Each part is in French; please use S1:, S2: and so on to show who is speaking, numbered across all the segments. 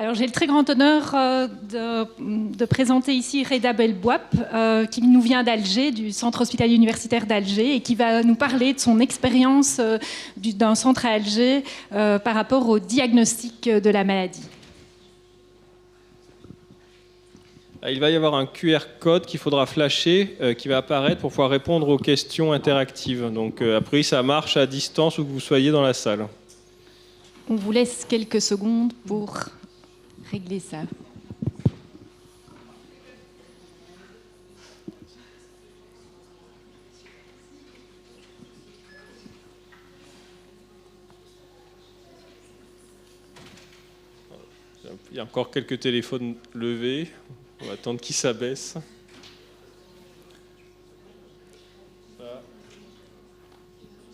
S1: Alors, j'ai le très grand honneur de présenter ici Reda Belbouap, qui nous vient d'Alger, du centre hospitalier universitaire d'Alger, et qui va nous parler de son expérience d'un centre à Alger par rapport au diagnostic de la maladie.
S2: Il va y avoir un QR code qu'il faudra flasher, qui va apparaître pour pouvoir répondre aux questions interactives. Donc, après, ça marche à distance où que vous soyez dans la salle.
S1: On vous laisse quelques secondes pour régler ça.
S2: Il y a encore quelques téléphones levés. On va attendre qu'ils s'abaissent.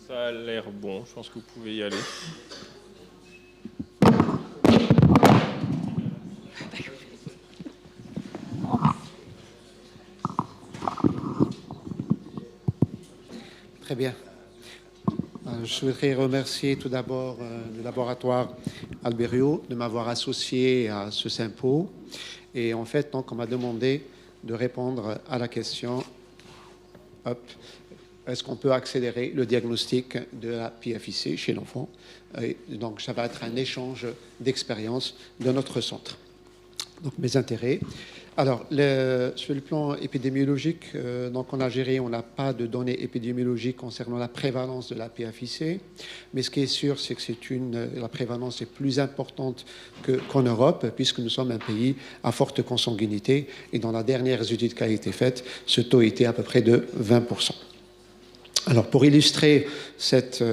S2: Ça a l'air bon. Je pense que vous pouvez y aller.
S3: Très bien. Je voudrais remercier tout d'abord le laboratoire Albériau de m'avoir associé à ce sympo. Et en fait, donc, on m'a demandé de répondre à la question est-ce qu'on peut accélérer le diagnostic de la PFIC chez l'enfant? Donc, ça va être un échange d'expériences de notre centre. Donc, mes intérêts. Alors, sur le plan épidémiologique, donc en Algérie, on n'a pas de données épidémiologiques concernant la prévalence de la PFIC, mais ce qui est sûr, c'est que la prévalence est plus importante qu'en Europe, puisque nous sommes un pays à forte consanguinité, et dans la dernière étude qui a été faite, ce taux était à peu près de 20%. Alors, pour illustrer cette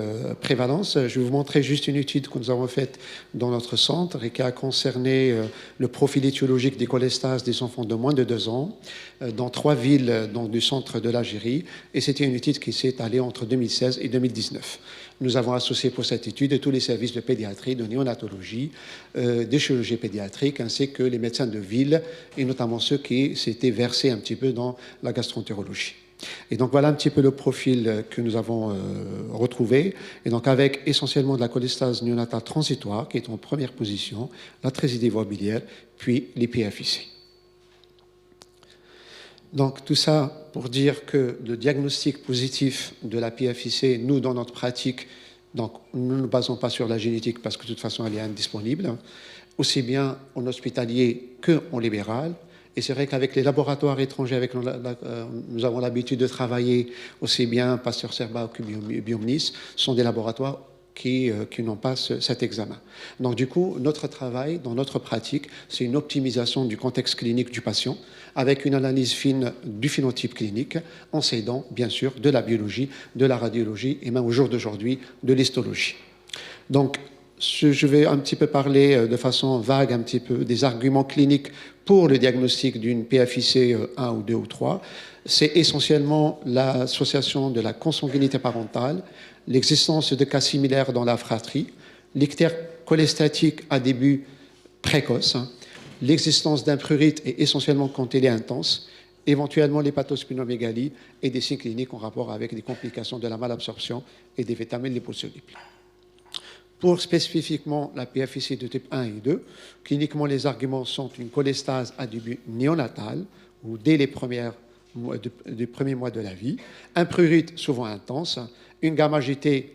S3: prévalence, je vais vous montrer juste une étude que nous avons faite dans notre centre et qui a concerné le profil étiologique des cholestases des enfants de moins de 2 ans dans 3 villes donc, du centre de l'Algérie. Et c'était une étude qui s'est étalée entre 2016 et 2019. Nous avons associé pour cette étude tous les services de pédiatrie, de néonatologie, de chirurgie pédiatrique, ainsi que les médecins de ville, et notamment ceux qui s'étaient versés un petit peu dans la gastroentérologie. Et donc voilà un petit peu le profil que nous avons retrouvé, et donc avec essentiellement de la cholestase néonatale transitoire qui est en première position, la trésidévo biliaire, puis les PFIC. Donc tout ça pour dire que le diagnostic positif de la PFIC, nous dans notre pratique, donc nous ne nous basons pas sur la génétique parce que de toute façon elle est indisponible, aussi bien en hospitalier qu'en libéral. Et c'est vrai qu'avec les laboratoires étrangers avec nous avons l'habitude de travailler, aussi bien Pasteur-Serba que Biomnis, sont des laboratoires qui n'ont pas cet examen. Donc du coup, notre travail, dans notre pratique, c'est une optimisation du contexte clinique du patient, avec une analyse fine du phénotype clinique, en s'aidant bien sûr de la biologie, de la radiologie et même au jour d'aujourd'hui de l'histologie. Donc, je vais un petit peu parler de façon vague un petit peu des arguments cliniques pour le diagnostic d'une PFIC 1 ou 2 ou 3. C'est essentiellement l'association de la consanguinité parentale, l'existence de cas similaires dans la fratrie, l'ictère cholestatique à début précoce, l'existence d'un prurite et essentiellement quand elle est intense, éventuellement l'hépatosplénomégalie et des signes cliniques en rapport avec des complications de la malabsorption et des vitamines liposolubles. Pour spécifiquement la PFIC de type 1 et 2, cliniquement, les arguments sont une cholestase à début néonatal, ou dès les premiers mois de la vie, un prurite souvent intense, une gamma-GT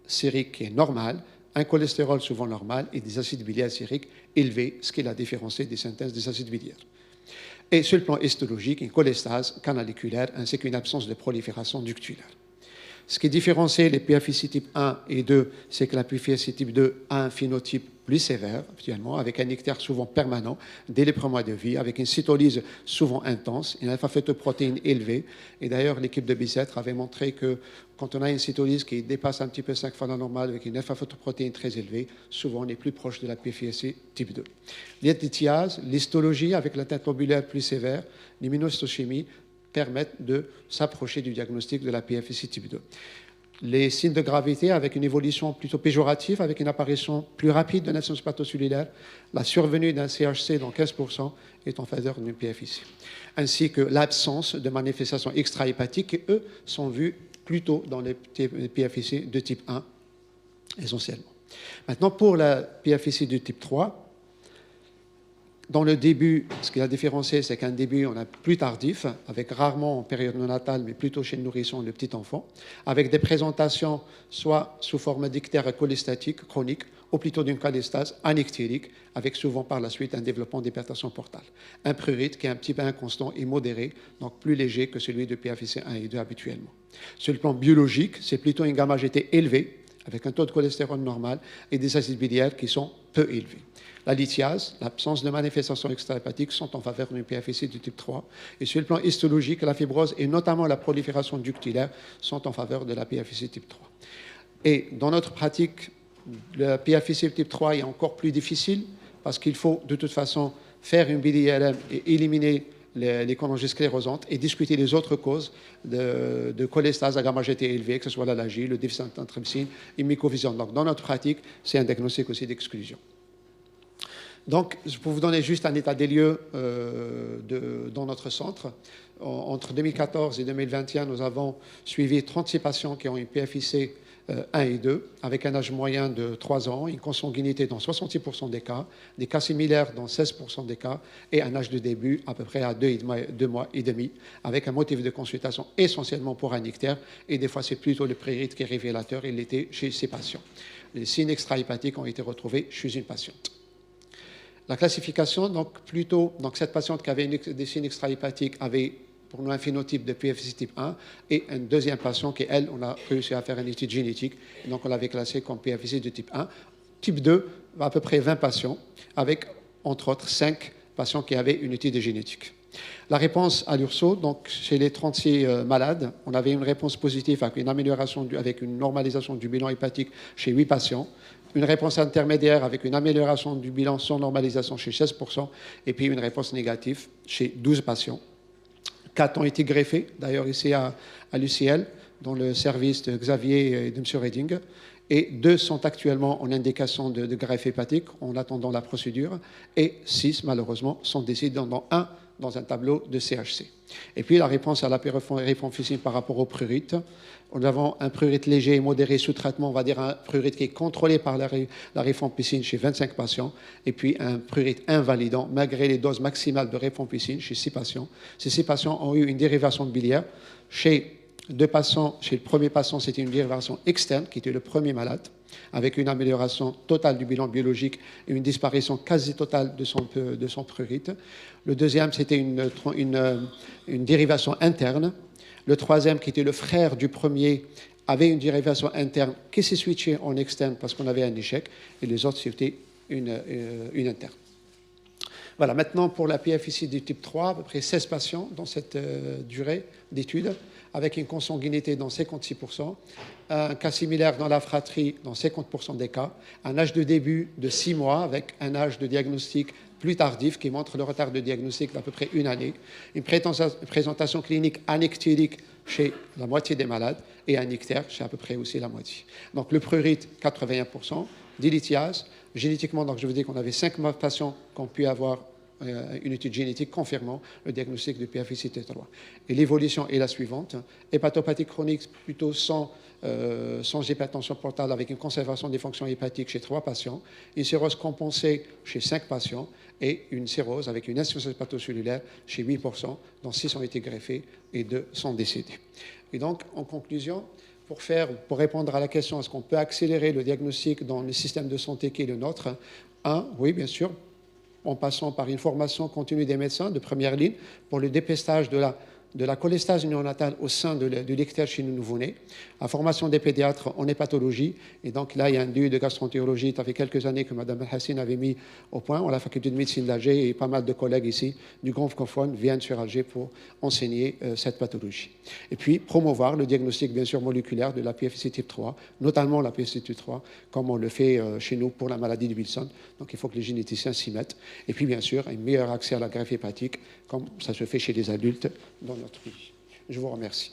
S3: sérique qui est normale, un cholestérol souvent normal et des acides biliaires sériques élevés, ce qui est la différence des synthèses des acides biliaires. Et sur le plan histologique, une cholestase canaliculaire ainsi qu'une absence de prolifération ductulaire. Ce qui différencie les PFIC type 1 et 2, c'est que la PFIC type 2 a un phénotype plus sévère, actuellement, avec un ictère souvent permanent dès les premiers mois de vie, avec une cytolyse souvent intense, une alpha-fetoprotéine élevée. Et d'ailleurs, l'équipe de Bicêtre avait montré que quand on a une cytolyse qui dépasse un petit peu 5 fois la normale, avec une alpha-fetoprotéine très élevée, souvent on est plus proche de la PFIC type 2. L'hydroxyase, l'histologie avec la teinte lobulaire plus sévère, l'immunohistochimie, permettent de s'approcher du diagnostic de la PFIC type 2. Les signes de gravité avec une évolution plutôt péjorative, avec une apparition plus rapide de naissance hépatocellulaire, la survenue d'un CHC dans 15% est en faveur d'une PFIC, ainsi que l'absence de manifestations extra-hépatiques qui, eux, sont vues plutôt dans les PFIC de type 1, essentiellement. Maintenant, pour la PFIC de type 3, Dans le début, ce qui a différencié, c'est qu'un début, on a plus tardif, avec rarement en période néonatale, mais plutôt chez le nourrisson et le petit enfant, avec des présentations soit sous forme d'ictère cholestatique chronique, ou plutôt d'une cholestase anictérique, avec souvent par la suite un développement d'hypertension portale. Un prurite qui est un petit peu inconstant et modéré, donc plus léger que celui de PFIC 1 et 2 habituellement. Sur le plan biologique, c'est plutôt une gamma-GT élevée, avec un taux de cholestérol normal et des acides biliaires qui sont peu élevés. La lithiase, l'absence de manifestations extrahépatiques sont en faveur d'une PFIC du type 3. Et sur le plan histologique, la fibrose et notamment la prolifération ductilaire sont en faveur de la PFIC type 3. Et dans notre pratique, la PFIC type 3 est encore plus difficile parce qu'il faut de toute façon faire une BDILM et éliminer les chorongées sclérosantes et discuter des autres causes de cholestase à gamma-GT élevée, que ce soit l'allergie, le déficit d'antitrypsine et mycovision. Donc dans notre pratique, c'est un diagnostic aussi d'exclusion. Donc, pour vous donner juste un état des lieux dans notre centre, entre 2014 et 2021, nous avons suivi 36 patients qui ont une PFIC 1 et 2, avec un âge moyen de 3 ans, une consanguinité dans 66% des cas similaires dans 16% des cas, et un âge de début à peu près à 2 mois et demi, avec un motif de consultation essentiellement pour un ictère, et des fois c'est plutôt le prurite qui est révélateur, il l'était chez ces patients. Les signes extrahépatiques ont été retrouvés chez une patiente. La classification, donc cette patiente qui avait des signes extrahépatiques avait pour nous un phénotype de PFIC type 1 et un deuxième patient qui, elle, on a réussi à faire une étude génétique, donc on l'avait classé comme PFIC de type 1. Type 2, à peu près 20 patients, avec entre autres 5 patients qui avaient une étude génétique. La réponse à l'URSO, donc chez les 36 malades, on avait une réponse positive avec une amélioration, avec une normalisation du bilan hépatique chez 8 patients, une réponse intermédiaire avec une amélioration du bilan sans normalisation chez 16%, et puis une réponse négative chez 12 patients. 4 ont été greffés, d'ailleurs ici à l'UCL, dans le service de Xavier et de M. Reding, et 2 sont actuellement en indication de greffe hépatique en attendant la procédure, et 6, malheureusement, sont décédés dans un tableau de CHC. Et puis la réponse à la périphonfusine par rapport au prurite. Nous avons un prurite léger et modéré sous traitement, on va dire un prurite qui est contrôlé par la rifampicine chez 25 patients, et puis un prurite invalidant malgré les doses maximales de rifampicine chez 6 patients. Ces 6 patients ont eu une dérivation biliaire. Chez 2 patients, chez le premier patient, c'était une dérivation externe, qui était le premier malade, avec une amélioration totale du bilan biologique et une disparition quasi totale de son prurite. Le deuxième, c'était une dérivation interne. Le troisième, qui était le frère du premier, avait une dérivation interne qui s'est switchée en externe parce qu'on avait un échec, et les autres, c'était une interne. Voilà, maintenant pour la PFIC du type 3, à peu près 16 patients dans cette durée d'étude, avec une consanguinité dans 56%, un cas similaire dans la fratrie dans 50% des cas, un âge de début de 6 mois avec un âge de diagnostic plus tardif qui montre le retard de diagnostic d'à peu près 1 année, une présentation clinique anictérique chez la moitié des malades et un ictère chez à peu près aussi la moitié. Donc le prurite, 81%, dilithiase. Génétiquement, donc je vous dis qu'on avait 5 patients qui ont pu avoir une étude génétique confirmant le diagnostic de PFIC type 3. Et l'évolution est la suivante. Hépatopathie chronique plutôt sans hypertension portale avec une conservation des fonctions hépatiques chez 3 patients, une cirrhose compensée chez 5 patients et une cirrhose avec une insuffisance hépatocellulaire chez 8%, dont 6 ont été greffés et 2 sont décédés. Et donc, en conclusion, pour répondre à la question est-ce qu'on peut accélérer le diagnostic dans le système de santé qui est le nôtre, oui, bien sûr, en passant par une formation continue des médecins de première ligne pour le dépistage de la cholestase néonatale au sein de l'ictère chez les nouveau-nés, la formation des pédiatres en hépatologie, et donc là, il y a un DU de gastroentérologie, ça fait quelques années que Mme Hassine avait mis au point, à la faculté de médecine d'Alger, et pas mal de collègues ici du Grand francophone viennent sur Alger pour enseigner cette pathologie. Et puis, promouvoir le diagnostic, bien sûr, moléculaire de la PFIC type 3, notamment la PFIC type 3, comme on le fait chez nous pour la maladie de Wilson. Donc, il faut que les généticiens s'y mettent. Et puis, bien sûr, un meilleur accès à la greffe hépatique, comme ça se fait chez les adultes dans notre pays. Je vous remercie.